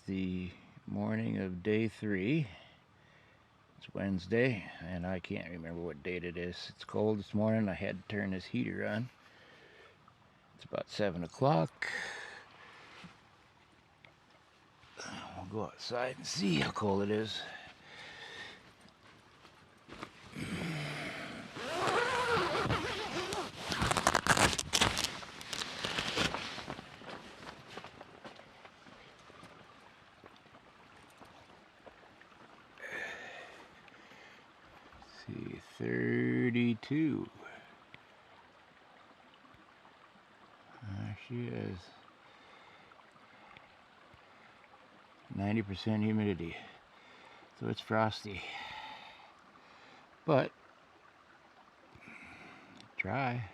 the morning of day 3. It's Wednesday, and I can't remember what date it is. It's cold this morning. I had to turn this heater on. It's about 7 o'clock. We'll go outside and see how cold it is. See, 32. There she is. 90% humidity. So it's frosty. But dry.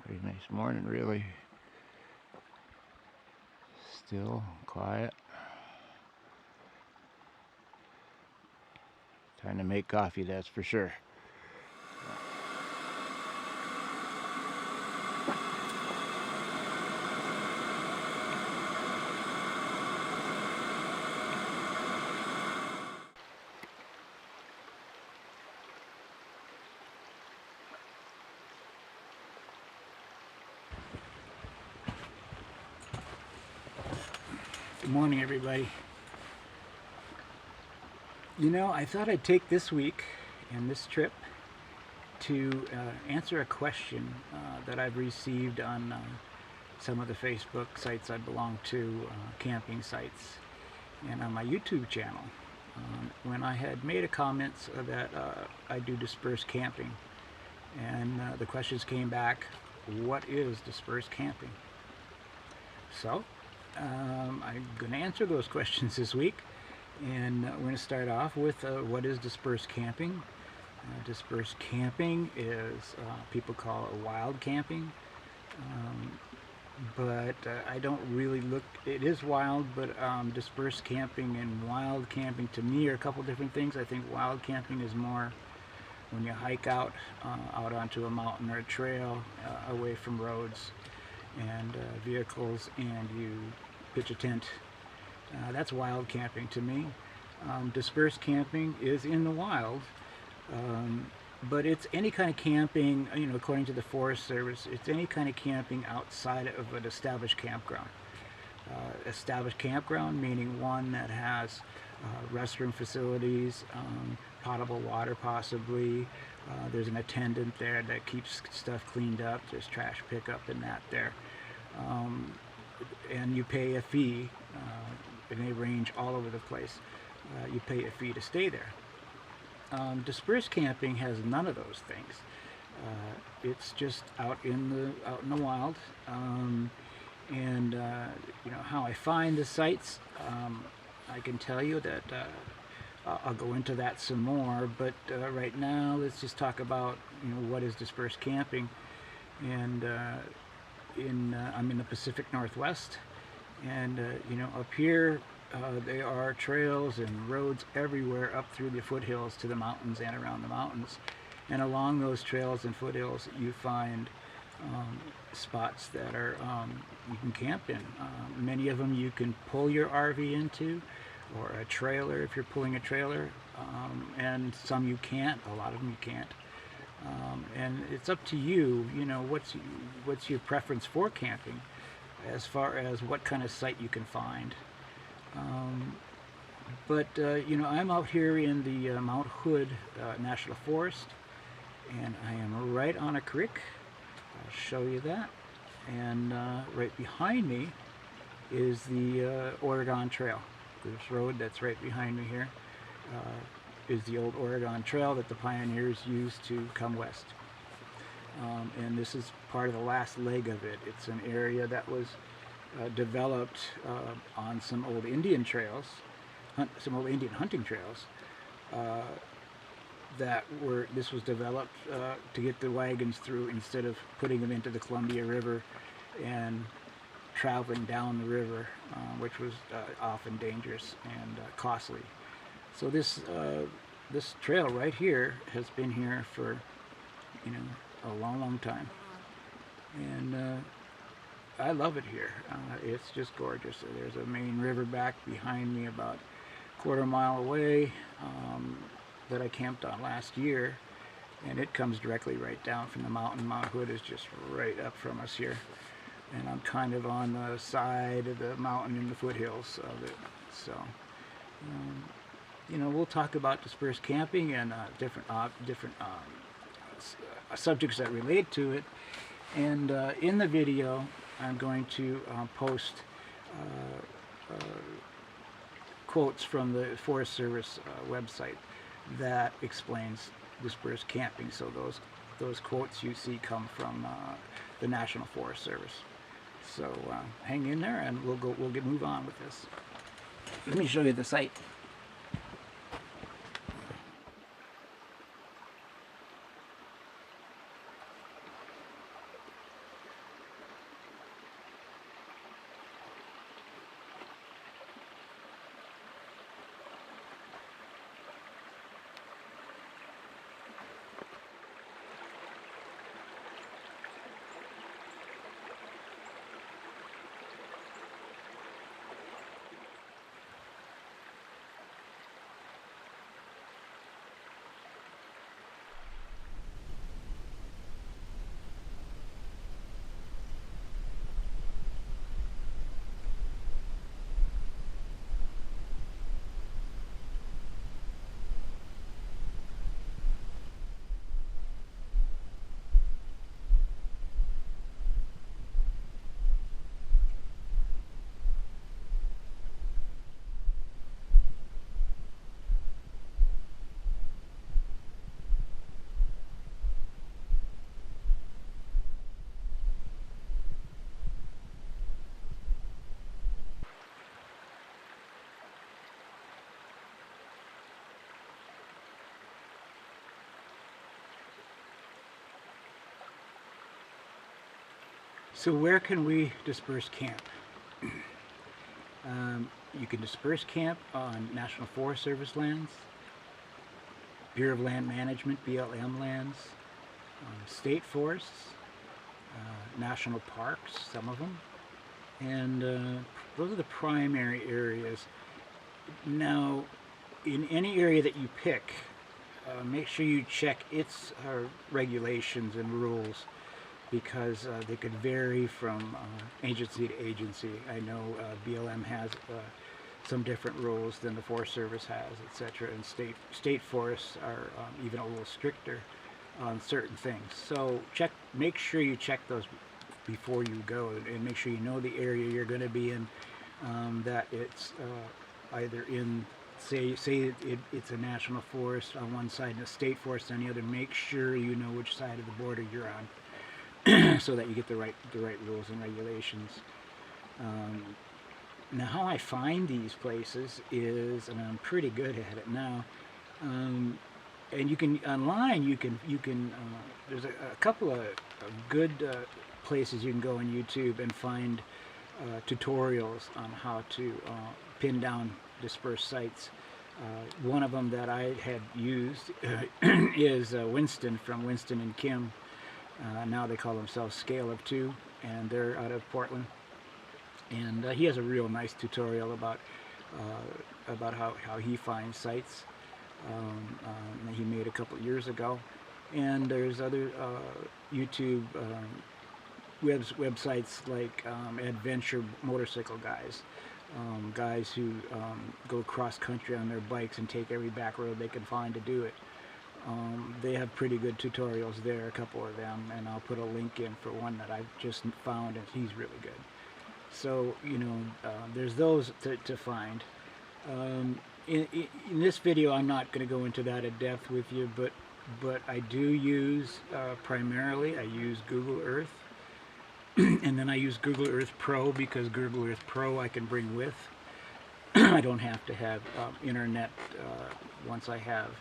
Very nice morning, really. Still quiet. Time to make coffee, that's for sure. Good morning, everybody. You know, I thought I'd take this week and this trip to answer a question that I've received on some of the Facebook sites I belong to, camping sites, and on my YouTube channel. When I had made a comment that I do dispersed camping, and the questions came back, what is dispersed camping? So I'm going to answer those questions this week, and we're going to start off with what is dispersed camping. Dispersed camping is, people call it wild camping, but I don't really look, it is wild, but dispersed camping and wild camping to me are a couple different things. I think wild camping is more when you hike out onto a mountain or a trail away from roads and vehicles, and you pitch a tent. That's wild camping to me. Dispersed camping is in the wild, but it's any kind of camping, you know, according to the Forest Service, it's any kind of camping outside of an established campground. Established campground meaning one that has restroom facilities, potable water possibly, there's an attendant there that keeps stuff cleaned up, there's trash pickup and that there, and you pay a fee, and they range all over the place. You pay a fee to stay there. Dispersed camping has none of those things. It's just out in the wild, and you know how I find the sites. I can tell you that I'll go into that some more, but right now let's just talk about, you know, what is dispersed camping. And I'm in the Pacific Northwest, and you know, up here there are trails and roads everywhere up through the foothills to the mountains and around the mountains, and along those trails and foothills you find spots that are you can camp in. Many of them you can pull your RV into, or a trailer if you're pulling a trailer, and some you can't. A lot of them you can't, and it's up to you. You know, what's your preference for camping as far as what kind of site you can find. But you know, I'm out here in the Mount Hood National Forest, and I am right on a creek. I'll show you that. And right behind me is the Oregon Trail. This road that's right behind me here is the old Oregon Trail that the pioneers used to come west. And this is part of the last leg of it. It's an area that was developed on some old Indian trails, some old Indian hunting trails. This was developed to get the wagons through instead of putting them into the Columbia River and traveling down the river, which was often dangerous and costly. So this trail right here has been here for you know, a long time. And I love it here. It's just gorgeous. There's a main river back behind me about a quarter-mile away that I camped on last year, and it comes directly right down from the mountain. Mount Hood is just right up from us here, and I'm kind of on the side of the mountain in the foothills of it. So, you know, we'll talk about dispersed camping and different subjects that relate to it. And in the video, I'm going to post quotes from the Forest Service website that explains dispersed camping. So those quotes you see come from the National Forest Service. So hang in there, and we'll move on with this. Let me show you the site. So where can we disperse camp? You can disperse camp on National Forest Service lands, Bureau of Land Management, BLM lands, state forests, national parks, some of them, and those are the primary areas. Now, in any area that you pick, make sure you check its regulations and rules, because they could vary from agency to agency. I know BLM has some different rules than the Forest Service has, etc. And state forests are even a little stricter on certain things. So make sure you check those before you go, and make sure you know the area you're going to be in, that it's either in, say it's a national forest on one side and a state forest on the other. Make sure you know which side of the border you're on, so that you get the right rules and regulations. Now, how I find these places is, and I'm pretty good at it now, and you can online. You can there's a couple of good places you can go on YouTube and find tutorials on how to pin down dispersed sites. One of them that I had used is Winston from Winston and Kim. Now they call themselves Scale of Two, and they're out of Portland. And he has a real nice tutorial about how he finds sites that he made a couple of years ago. And there's other YouTube websites like adventure motorcycle guys, guys who go cross country on their bikes and take every back road they can find to do it. They have pretty good tutorials there, a couple of them, and I'll put a link in for one that I've just found, and he's really good. So, you know, there's those to find. In this video, I'm not going to go into that at depth with you, but I do use, primarily, I use Google Earth, and then I use Google Earth Pro, because Google Earth Pro I can bring with. I don't have to have internet once I have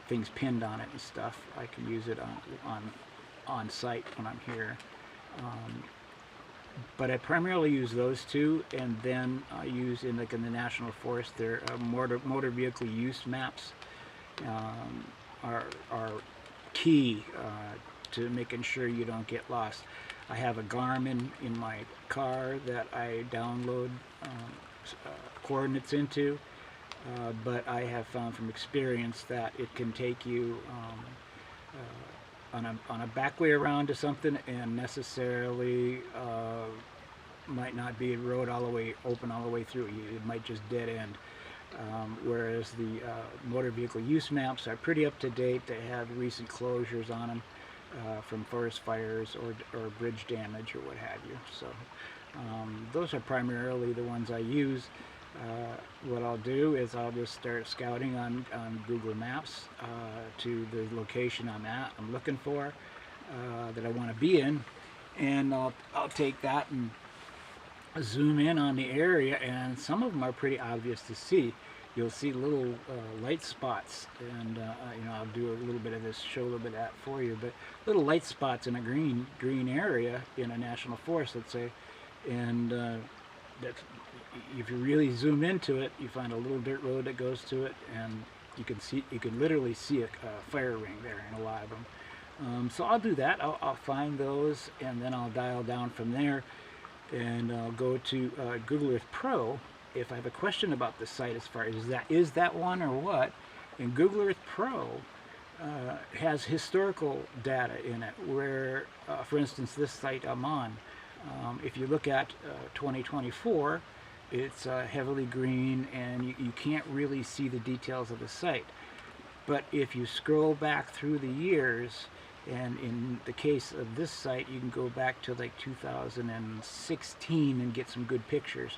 things pinned on it and stuff. I can use it on site when I'm here. But I primarily use those two, and then I use in the National Forest their motor vehicle use maps are key to making sure you don't get lost. I have a Garmin in my car that I download coordinates into, but I have found from experience that it can take you on a back way around to something, and necessarily might not be a road all the way open all the way through. It might just dead end. Whereas the motor vehicle use maps are pretty up to date. They have recent closures on them from forest fires or bridge damage or what have you. So those are primarily the ones I use. What I'll do is I'll just start scouting on Google Maps to the location I'm looking for, that I want to be in, and I'll take that and zoom in on the area, and some of them are pretty obvious to see. You'll see little light spots, and you know, I'll do a little bit of this, show a little bit of that for you, but little light spots in a green area in a national forest, let's say, and that's, if you really zoom into it, you find a little dirt road that goes to it, and you can literally see a fire ring there in a lot of them. So I'll do that. I'll find those, and then I'll dial down from there, and I'll go to Google Earth Pro if I have a question about the site, as far as is that one or what. And Google Earth Pro has historical data in it, where for instance, this site I'm on, if you look at 2024, it's heavily green, and you can't really see the details of the site. But if you scroll back through the years, and in the case of this site, you can go back to like 2016 and get some good pictures.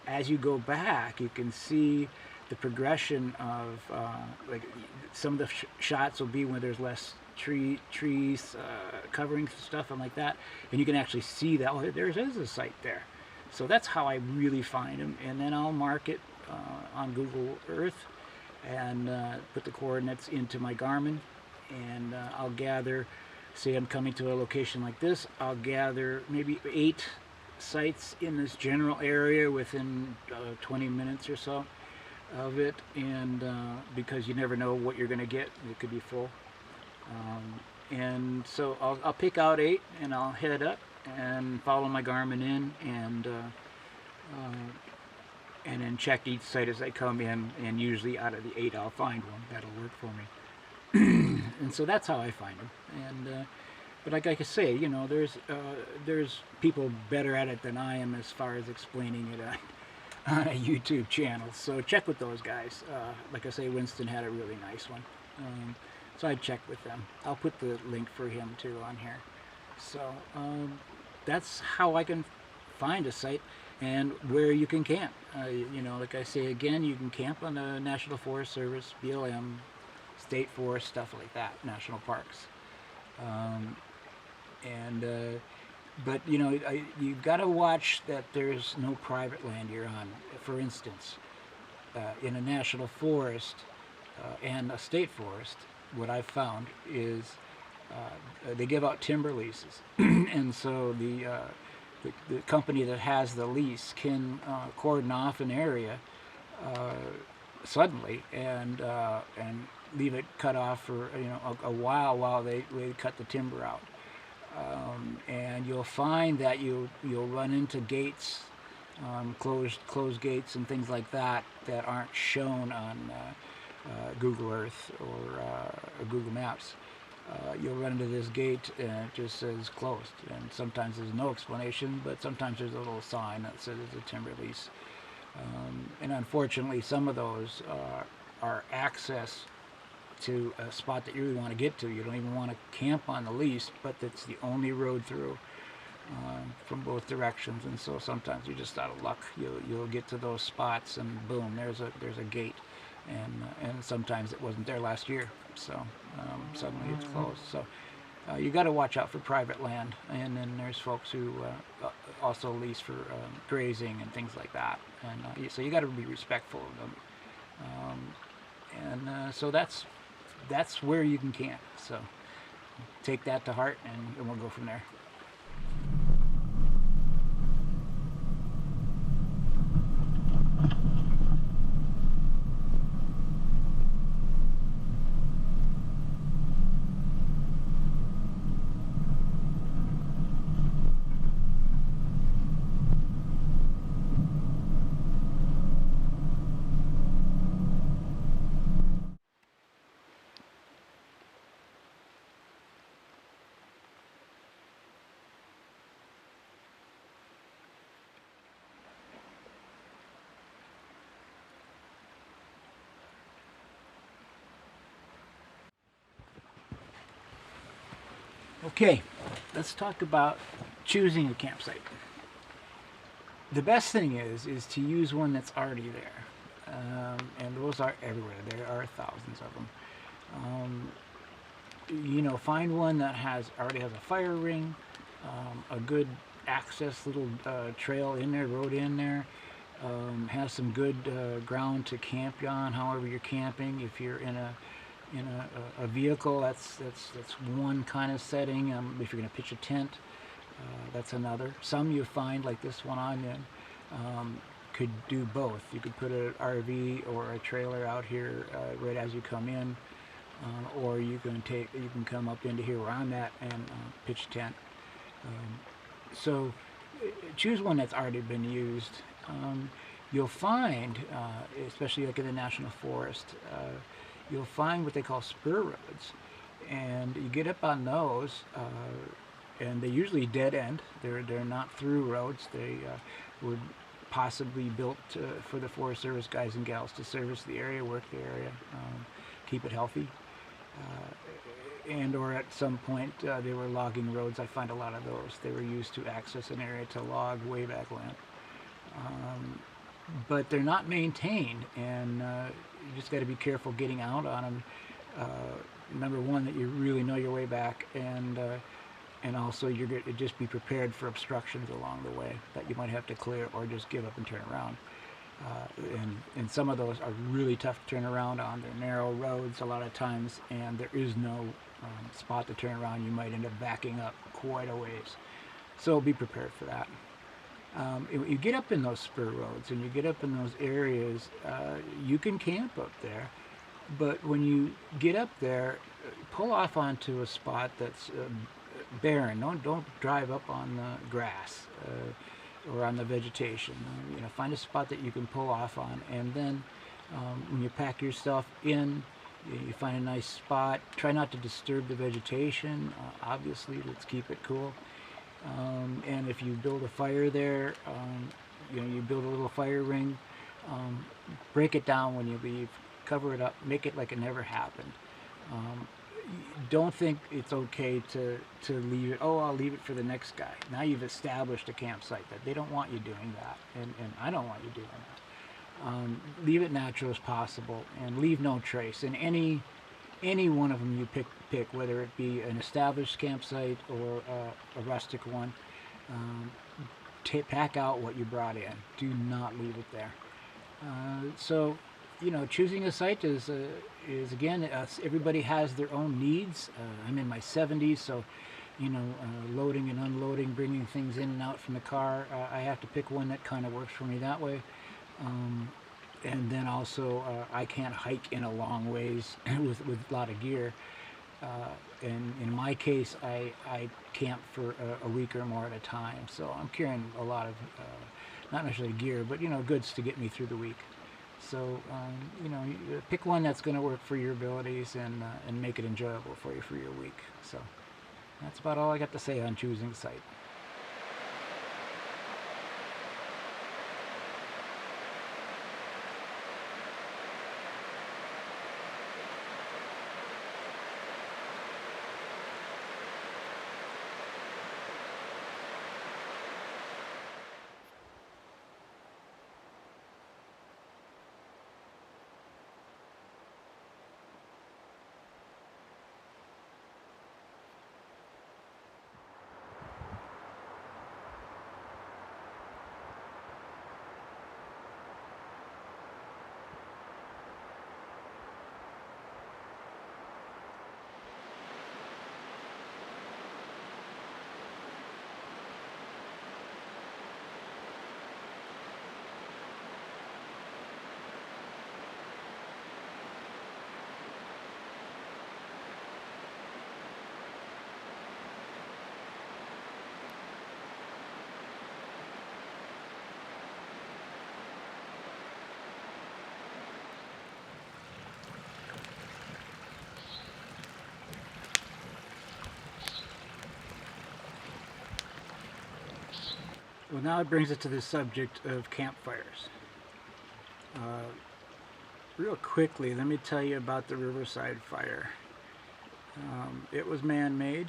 As you go back, you can see the progression of like some of the shots will be when there's less trees covering stuff and like that, and you can actually see that, oh, there is a site there. So that's how I really find them, and then I'll mark it on Google Earth and put the coordinates into my Garmin, and I'll gather, say I'm coming to a location like this, I'll gather maybe 8 sites in this general area within 20 minutes or so of it, and because you never know what you're going to get, it could be full. And so I'll pick out 8, and I'll head up and follow my Garmin in, and then check each site as I come in, and usually out of the 8 I'll find one that'll work for me. And so that's how I find them. And but like I say, you know, there's people better at it than I am as far as explaining it on a YouTube channel. So check with those guys. Like I say, Winston had a really nice one. So I checked with them. I'll put the link for him too on here. So that's how I can find a site and where you can camp. You know, like I say again, you can camp on the National Forest Service, BLM, state forest, stuff like that, national parks. But you know, you've got to watch that there's no private land you're on. For instance, in a national forest and a state forest, what I've found is they give out timber leases, and so the company that has the lease can cordon off an area suddenly and leave it cut off for, you know, a while they cut the timber out, and you'll find that you'll run into gates, closed gates and things like that aren't shown on Google Earth or Google Maps. You'll run into this gate and it just says closed, and sometimes there's no explanation, but sometimes there's a little sign that says it's a timber lease. And unfortunately, some of those are access to a spot that you really want to get to. You don't even want to camp on the lease, but it's the only road through from both directions, and so sometimes you're just out of luck. You'll get to those spots and boom, there's a gate, and sometimes it wasn't there last year, so suddenly it's closed. So you got to watch out for private land, and then there's folks who also lease for grazing and things like that, and so you got to be respectful of them. So that's where you can camp. So take that to heart, and we'll go from there. Okay, let's talk about choosing a campsite. The best thing is to use one that's already there, and those are everywhere. There are thousands of them. Um, find one that already has a fire ring, a good access little trail in there, road in there, has some good ground to camp on. However you're camping, if you're in a vehicle, that's one kind of setting. If you're going to pitch a tent, that's another. Some you find, like this one I'm in, could do both. You could put an RV or a trailer out here right as you come in, or you can come up into here where I'm at and pitch a tent. So choose one that's already been used. You'll find, especially like in the national forest, you'll find what they call spur roads, and you get up on those, and they usually dead end. They're not through roads. They were possibly built for the Forest Service guys and gals to service the area, work the area, keep it healthy. And or at some point they were logging roads. I find a lot of those. They were used to access an area to log way back when. But they're not maintained, and you just got to be careful getting out on them. Number one, that you really know your way back, and also you're going to just be prepared for obstructions along the way that you might have to clear or just give up and turn around. And some of those are really tough to turn around on. They're narrow roads a lot of times, and there is no spot to turn around. You might end up backing up quite a ways. So be prepared for that. You get up in those spur roads and you get up in those areas, you can camp up there, but when you get up there, pull off onto a spot that's barren. Don't drive up on the grass or on the vegetation. Find a spot that you can pull off on, and then when you pack your stuff in, you find a nice spot. Try not to disturb the vegetation. Obviously, let's keep it cool. And if you build a fire there, you build a little fire ring, break it down when you leave, cover it up, make it like it never happened. Don't think it's okay to leave it. Oh, I'll leave it for the next guy. Now you've established a campsite that they don't want you doing that, and I don't want you doing that. Leave it natural as possible, and leave no trace. And any one of them you pick, whether it be an established campsite or a rustic one, pack out what you brought in. Do not leave it there. So, choosing a site is again, everybody has their own needs. I'm in my 70s, so loading and unloading, bringing things in and out from the car, I have to pick one that kind of works for me that way. And then also I can't hike in a long ways with a lot of gear. And in my case, I camp for a week or more at a time. So I'm carrying a lot of, not necessarily gear, but goods to get me through the week. So pick one that's going to work for your abilities and make it enjoyable for you for your week. So that's about all I got to say on choosing a site. Well, now it brings us to the subject of campfires. Real quickly, let me tell you about the Riverside fire. It was man-made.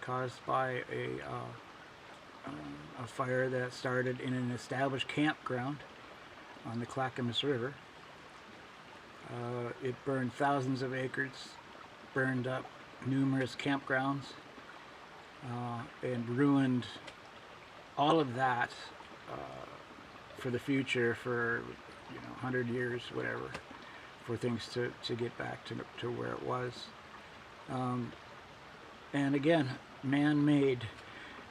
caused by a fire that started in an established campground on the Clackamas River. It burned thousands of acres, burned up numerous campgrounds, and ruined all of that for the future, for 100 years, whatever, for things to get back to where it was. And again, man-made.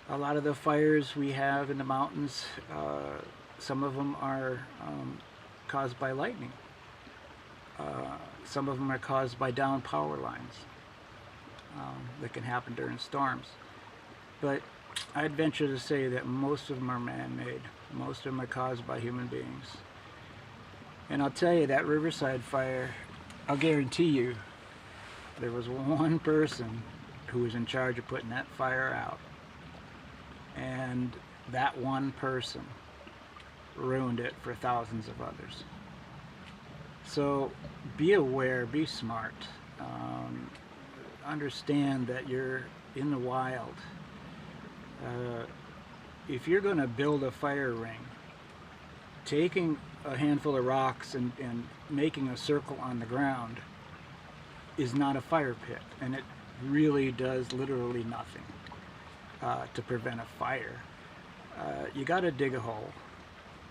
A lot of the fires we have in the mountains, some of them are caused by lightning. Some of them are caused by down power lines that can happen during storms. But I'd venture to say that most of them are man-made. Most of them are caused by human beings. And I'll tell you, that Riverside fire, I'll guarantee you, there was one person who was in charge of putting that fire out. And that one person ruined it for thousands of others. So be aware, be smart, understand that you're in the wild. If you're going to build a fire ring, taking a handful of rocks and making a circle on the ground is not a fire pit, and it really does literally nothing to prevent a fire. You got to dig a hole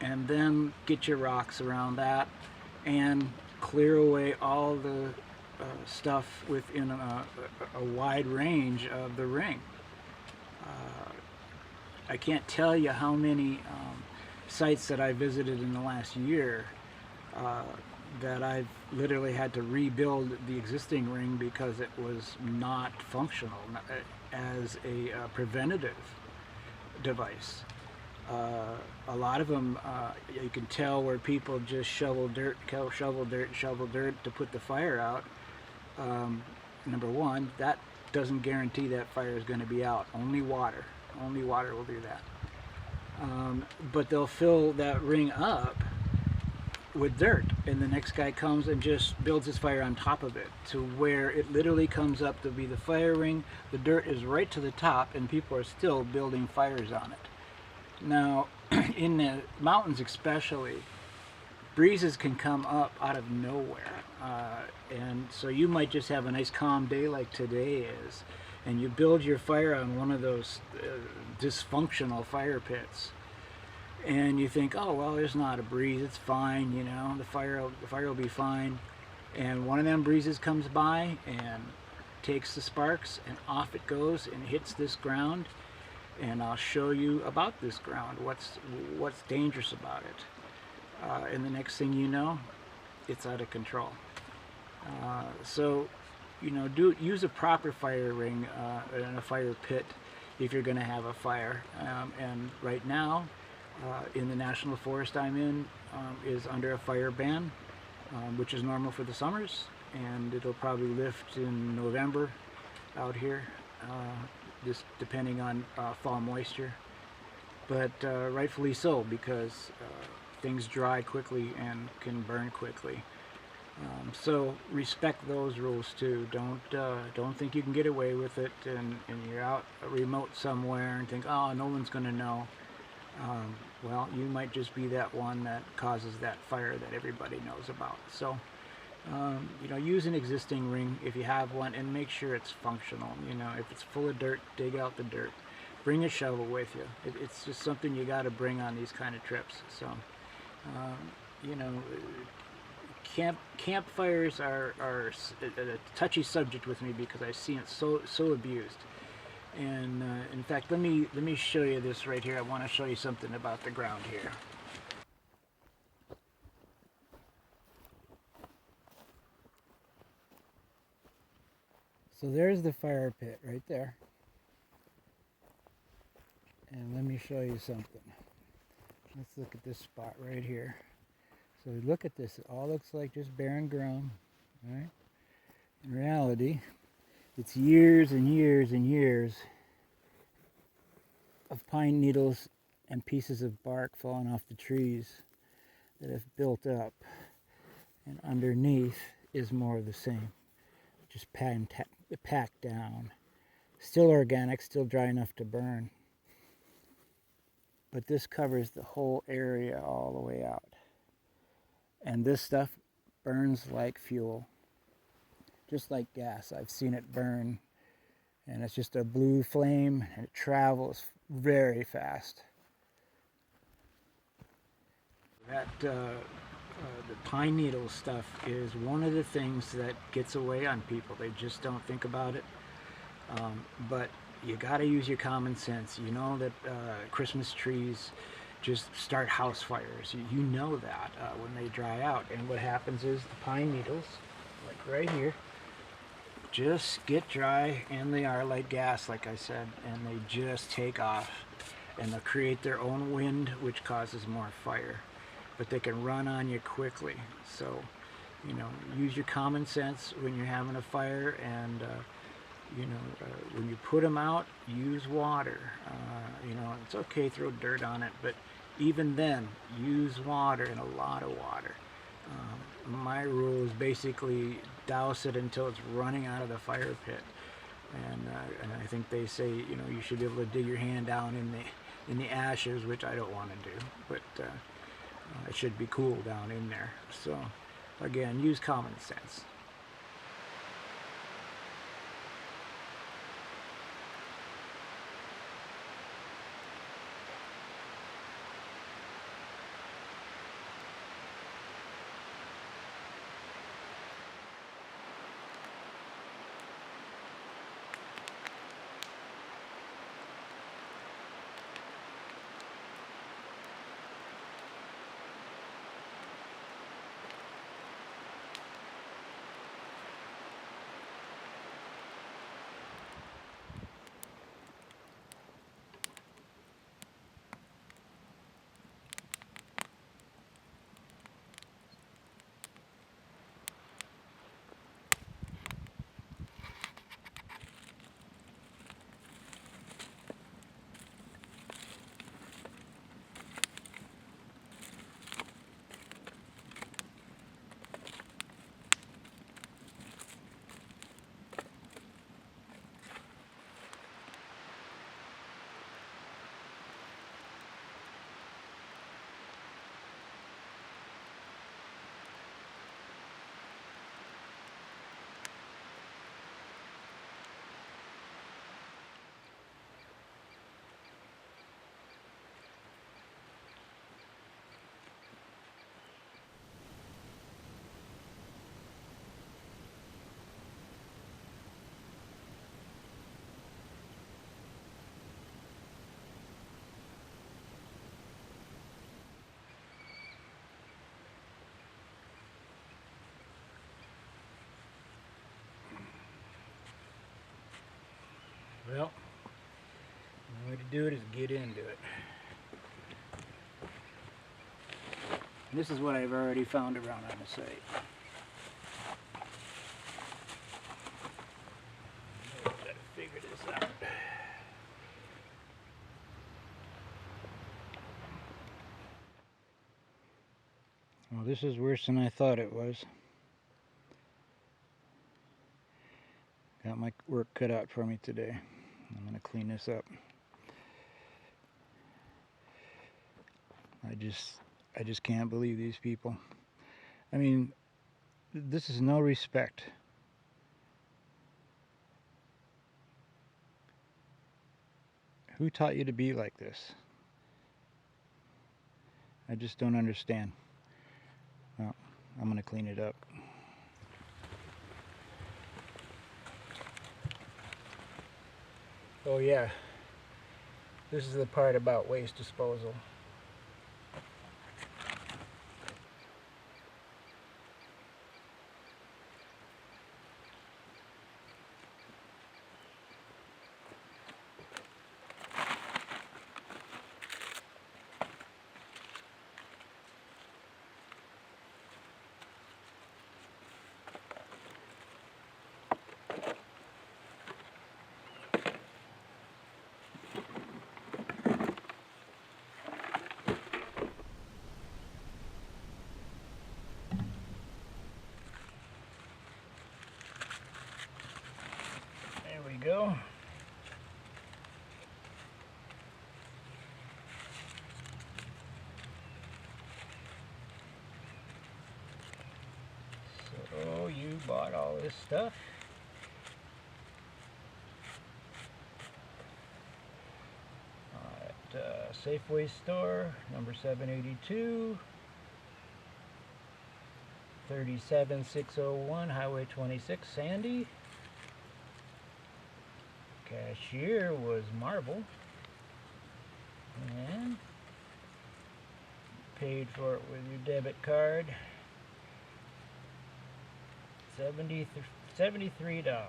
and then get your rocks around that and clear away all the stuff within a wide range of the ring. I can't tell you how many sites that I visited in the last year that I've literally had to rebuild the existing ring because it was not functional as a preventative device. A lot of them, you can tell where people just shovel dirt to put the fire out. Number one, that doesn't guarantee that fire is going to be out. Only water will do that. But they'll fill that ring up with dirt, and the next guy comes and just builds his fire on top of it to where it literally comes up to be the fire ring. The dirt is right to the top, and people are still building fires on it. Now, in the mountains especially, breezes can come up out of nowhere, and so you might just have a nice calm day like today is, and you build your fire on one of those dysfunctional fire pits, and you think, oh well, there's not a breeze, it's fine, the fire will be fine, and one of them breezes comes by and takes the sparks, and off it goes and hits this ground. And I'll show you about this ground, what's dangerous about it. And the next thing you know, it's out of control. So, use a proper fire ring and a fire pit if you're going to have a fire. And right now, in the national forest I'm in, is under a fire ban, which is normal for the summers, and it'll probably lift in November out here. Just depending on fall moisture, but rightfully so, because things dry quickly and can burn quickly. So respect those rules too. Don't think you can get away with it, and you're out remote somewhere and think, oh, no one's going to know. Well, you might just be that one that causes that fire that everybody knows about. So use an existing ring if you have one, and make sure it's functional. If it's full of dirt, dig out the dirt. Bring a shovel with you. It's just something you got to bring on these kind of trips. So, campfires are a touchy subject with me because I see it so abused. And in fact, let me show you this right here. I want to show you something about the ground here. So there's the fire pit right there. And let me show you something. Let's look at this spot right here. So look at this. It all looks like just barren ground, right? In reality, it's years and years and years of pine needles and pieces of bark falling off the trees that have built up. And underneath is more of the same. Just packed down. Still organic, still dry enough to burn. But this covers the whole area all the way out. And this stuff burns like fuel. Just like gas. I've seen it burn. And it's just a blue flame and it travels very fast. That the pine needle stuff is one of the things that gets away on people. They just don't think about it. But you got to use your common sense. You know that Christmas trees just start house fires. You know that when they dry out. And what happens is the pine needles, like right here, just get dry, and they are like gas, like I said, and they just take off. And they'll create their own wind, which causes more fire. But they can run on you quickly. So, you know, use your common sense when you're having a fire, and you know, when you put them out, use water. You know, it's okay to throw dirt on it, but even then, use water, and a lot of water. My rule is basically douse it until it's running out of the fire pit. And I think they say, you know, you should be able to dig your hand down in the ashes, which I don't want to do, but it should be cool down in there. So again, use common sense. Well, the way to do it is get into it. And this is what I've already found around on the site. I've got to figure this out. Well, this is worse than I thought it was. Got my work cut out for me today. I'm going to clean this up. I just can't believe these people. I mean, this is no respect. Who taught you to be like this? I just don't understand. Well, I'm going to clean it up. Oh yeah, this is the part about waste disposal. bought all this stuff. At Safeway store, number 782, 37601, Highway 26, Sandy. Cashier was Marvel. And paid for it with your debit card. $73.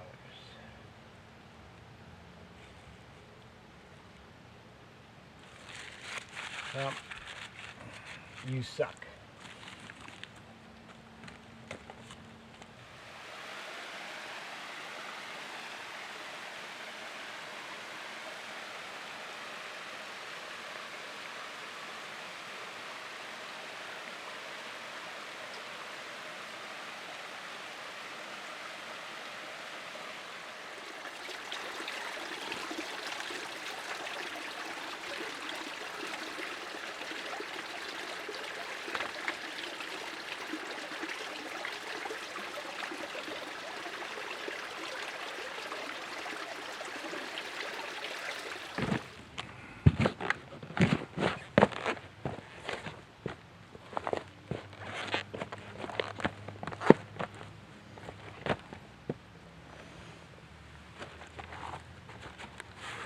Well, you suck.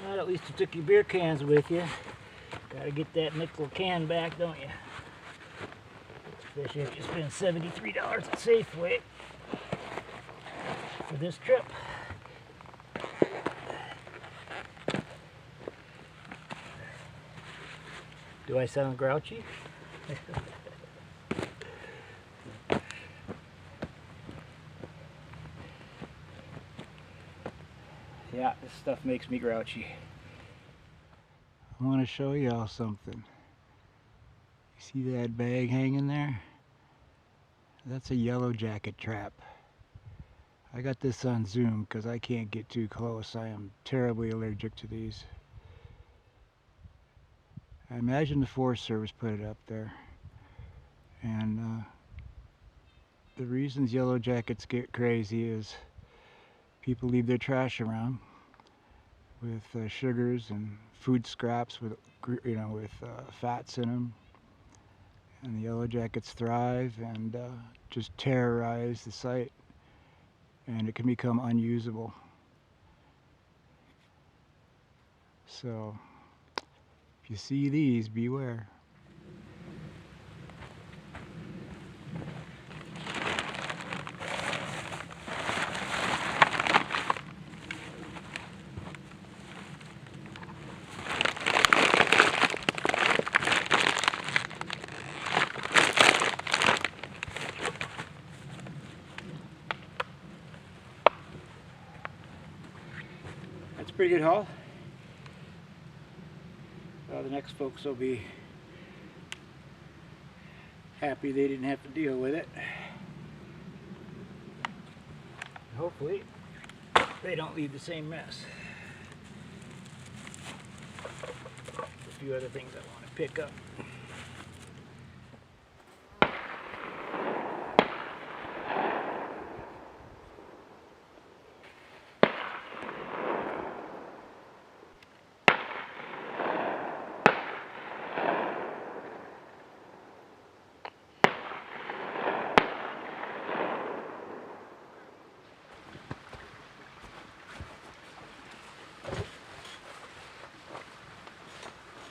Well, at least you took your beer cans with you. Gotta get that nickel can back, don't you? Especially if you spend $73 at Safeway for this trip. Do I sound grouchy? Yeah, this stuff makes me grouchy. I want to show y'all something. You see that bag hanging there? That's a yellow jacket trap. I got this on zoom because I can't get too close. I am terribly allergic to these. I imagine the Forest Service put it up there. And the reasons yellow jackets get crazy is people leave their trash around with sugars and food scraps with fats in them, and the yellow jackets thrive and just terrorize the site, and it can become unusable. So if you see these, beware. That's a pretty good haul. The next folks will be happy they didn't have to deal with it. Hopefully they don't leave the same mess. A few other things I want to pick up.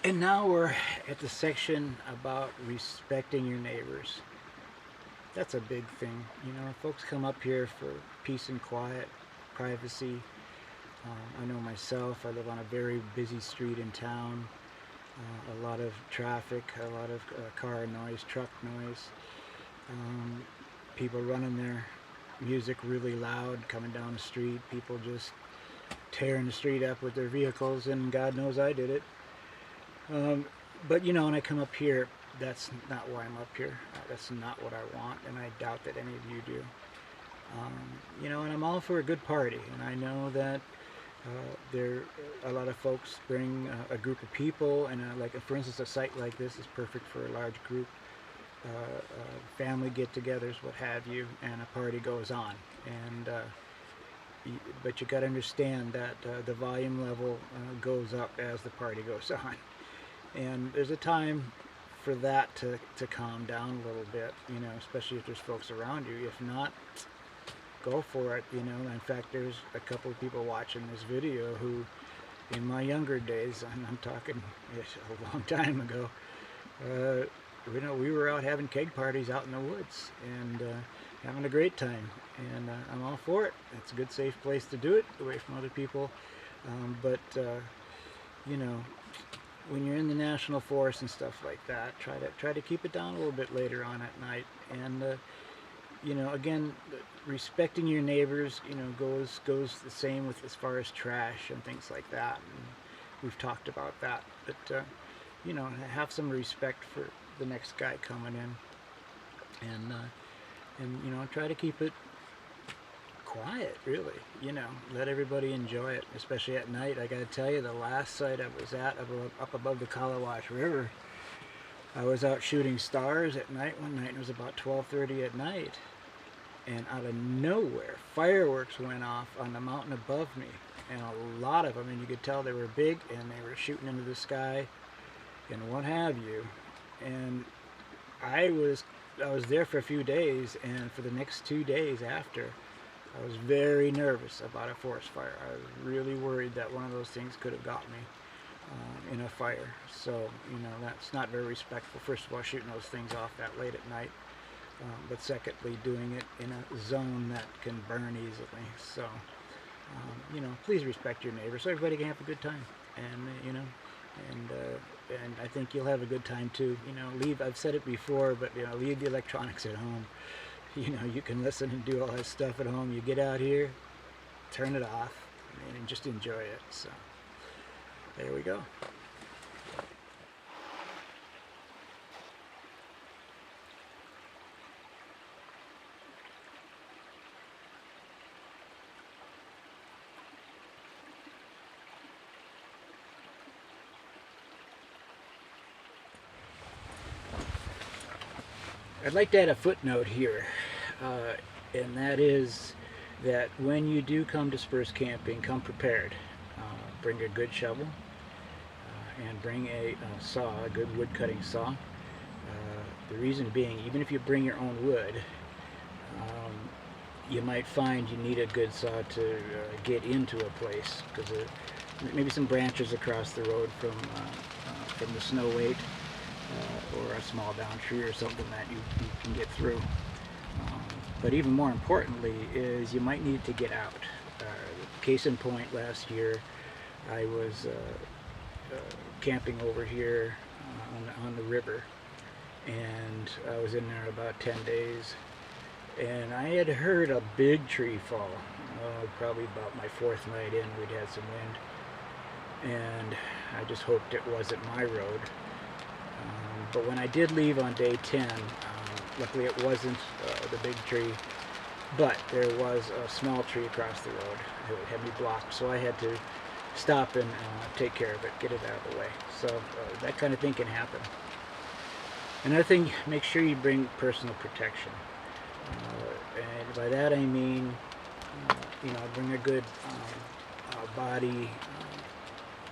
And now we're at the section about respecting your neighbors. That's a big thing. You know, folks come up here for peace and quiet, privacy. I know myself, I live on a very busy street in town. A lot of traffic, a lot of car noise, truck noise. People running their music really loud, coming down the street. People just tearing the street up with their vehicles, and God knows I did it. But you know, when I come up here, that's not why I'm up here. That's not what I want, and I doubt that any of you do. You know, and I'm all for a good party, and I know that a lot of folks bring a group of people, and like for instance, a site like this is perfect for a large group. family get-togethers, what have you, and a party goes on. And but you got to understand that the volume level goes up as the party goes on, and there's a time for that to calm down a little bit, you know, especially if there's folks around you. If not, go for it, you know. In fact, there's a couple of people watching this video who, in my younger days, and I'm talking a long time ago, you know, we were out having keg parties out in the woods and having a great time, and I'm all for it. It's a good, safe place to do it, away from other people. But you know, when you're in the national forest and stuff like that, try to keep it down a little bit later on at night. And you know, again, respecting your neighbors, you know, goes the same with as far as trash and things like that. And we've talked about that. But you know, have some respect for the next guy coming in, and you know, try to keep it quiet, really. You know, let everybody enjoy it, especially at night. I gotta tell you, the last site I was at up above the Kalawash River, I was out shooting stars at night one night, and it was about 12:30 at night, and out of nowhere fireworks went off on the mountain above me, and a lot of them, and you could tell they were big, and they were shooting into the sky and what have you. And I was there for a few days, and for the next 2 days after, I was very nervous about a forest fire. I was really worried that one of those things could have got me in a fire. So, you know, that's not very respectful. First of all, shooting those things off that late at night, but secondly, doing it in a zone that can burn easily. So, you know, please respect your neighbors so everybody can have a good time. And you know, and I think you'll have a good time too. You know, I've said it before, but you know, leave the electronics at home. You know, you can listen and do all that stuff at home. You get out here, turn it off, and just enjoy it. So there we go. I'd like to add a footnote here, and that is that when you do come dispersed camping, come prepared. Bring a good shovel, and bring a saw, a good wood cutting saw. The reason being, even if you bring your own wood, you might find you need a good saw to get into a place, because maybe some branches across the road from the snow weight, or a small down tree or something that you can get through. But even more importantly is you might need to get out. Case in point, last year I was camping over here on the river, and I was in there about 10 days, and I had heard a big tree fall. Probably about my 4th night in, we'd had some wind, and I just hoped it wasn't my road. But when I did leave on day 10, luckily it wasn't the big tree, but there was a small tree across the road. It had me blocked, so I had to stop and take care of it, get it out of the way. So that kind of thing can happen. Another thing, make sure you bring personal protection. And by that I mean, you know, bring a good body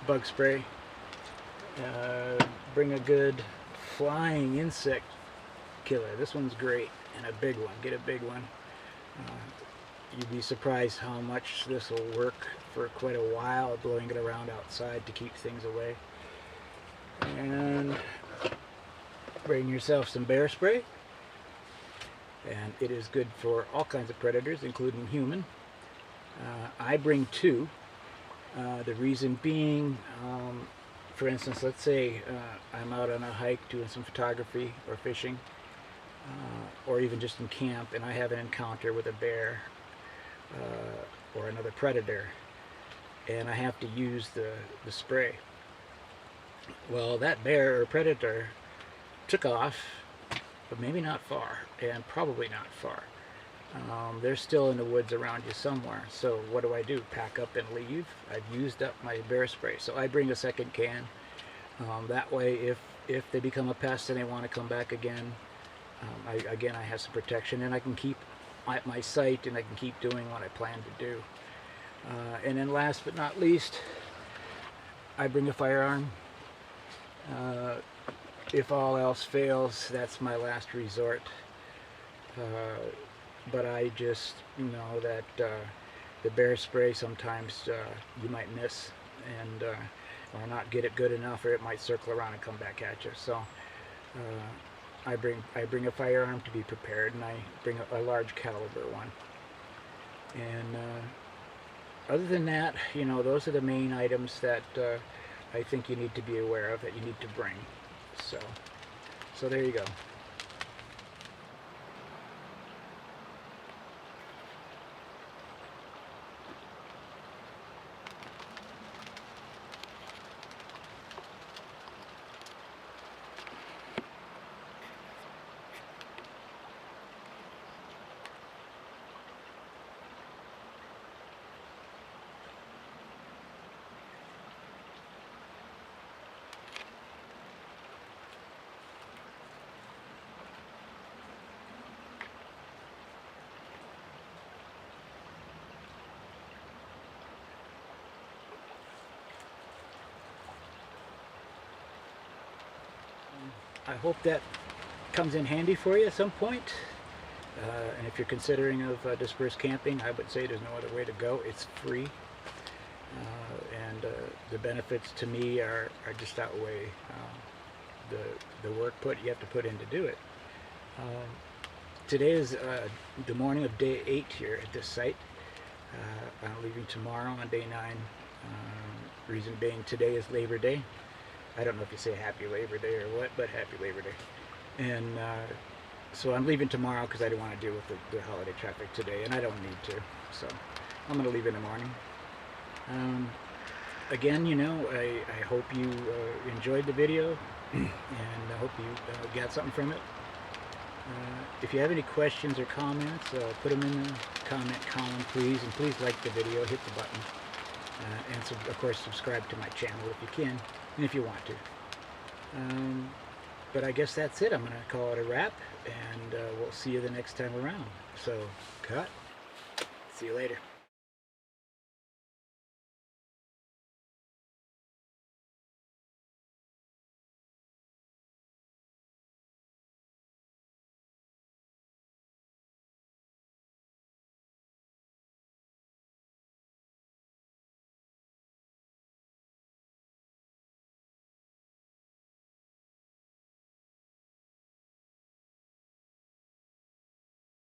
bug spray. Bring a good flying insect killer. This one's great, and a big one. Get a big one. You'd be surprised how much this will work for quite a while, blowing it around outside to keep things away. And bring yourself some bear spray, and it is good for all kinds of predators, including human. I bring 2. The reason being, for instance, let's say I'm out on a hike doing some photography or fishing, or even just in camp, and I have an encounter with a bear or another predator, and I have to use the spray. Well, that bear or predator took off, but maybe not far, and probably not far. They're still in the woods around you somewhere. So what do? Pack up and leave? I've used up my bear spray, so I bring a second can. That way, if they become a pest and they want to come back again, Again, I have some protection, and I can keep at my site, and I can keep doing what I plan to do. And then last but not least, I bring a firearm. If all else fails, that's my last resort. But I just know that the bear spray sometimes you might miss, and or not get it good enough, or it might circle around and come back at you. So I bring a firearm to be prepared, and I bring a large caliber one. And other than that, you know, those are the main items that I think you need to be aware of, that you need to bring. So there you go. I hope that comes in handy for you at some point. And if you're considering of dispersed camping, I would say there's no other way to go. It's free. And the benefits to me are just outweigh the work you have to put in to do it. Today is the morning of day 8 here at this site. I'm leaving tomorrow on day 9. Reason being, today is Labor Day. I don't know if you say Happy Labor Day or what, but Happy Labor Day. And so I'm leaving tomorrow because I don't want to deal with the holiday traffic today, and I don't need to. So I'm going to leave in the morning. Again, you know, I hope you enjoyed the video, and I hope you got something from it. If you have any questions or comments, put them in the comment column, please. And please like the video, hit the button. And so, of course, subscribe to my channel if you can, and if you want to. But I guess that's it. I'm going to call it a wrap, and we'll see you the next time around. So, cut. See you later.